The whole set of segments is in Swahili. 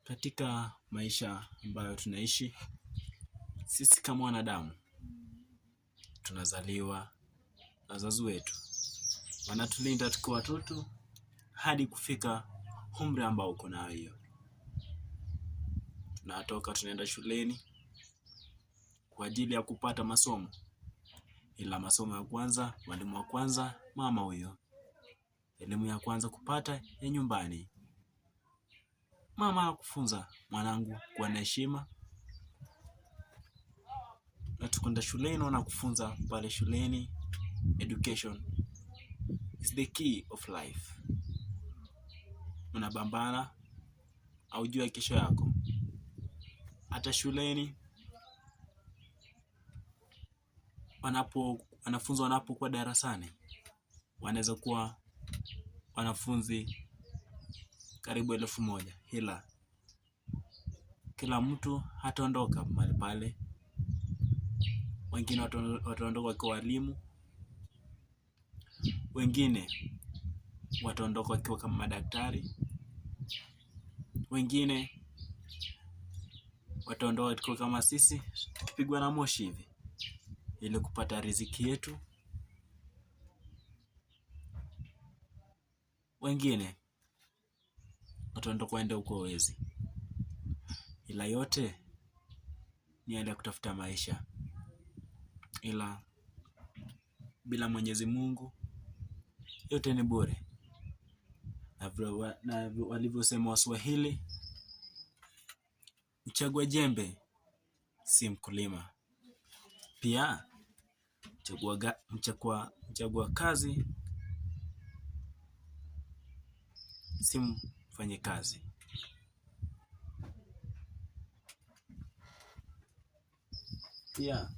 Katika maisha ambayo tunaishi, sisi kama wanadamu tunazaliwa na wazazi wetu. Wanatulinda tukiwa watoto hadi kufika umri ambao uko nao hiyo. Tunatoka tunaenda shuleni kwa ajili ya kupata masomo. Ila masomo ya kwanza, mwalimu wa kwanza, mama huyo. Elimu ya kwanza kupata ya nyumbani. Mama anakufunza mwanangu kuwa na heshima. Na tukwenda shuleni wanakufunza pale shuleni. Education is the key of life. Unapambana aujue kesho yako. Hata shuleni wanafunzi wanapokuwa darasani, wanaweza kuwa wanafunzi karibu 1000, ila kila mtu hataondoka mahali pale. Wengine wataondoka kwa walimu, wengine wataondoka wakiwa kama madaktari, wengine wataondoka wakiwa kama sisi tukipigwa na moshi hivi ili kupata riziki yetu. Wengine wataondoka waende huko wezi. Ila yote ni hali ya kutafuta maisha. Ila bila Mwenyezi Mungu yote ni bure. Na walivyosema Waswahili, mchagua jembe si mkulima. Pia mchagua kazi si mfanyikazi. Pia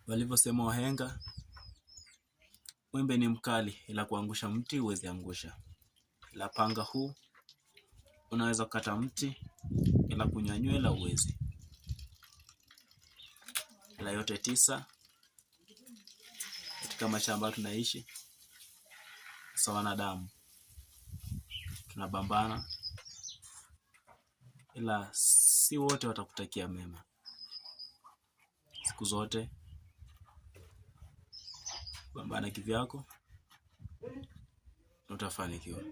walivyosema wahenga, wembe ni mkali ila kuangusha mti huwezi angusha. Ila panga huu unaweza kukata mti ila kunyanyua ila huwezi. Ila yote 9 katika maisha ambayo tunaishi, sawa wanadamu tunapambana, ila si wote watakutakia mema. Siku zote pambana kivyako na utafanikiwa.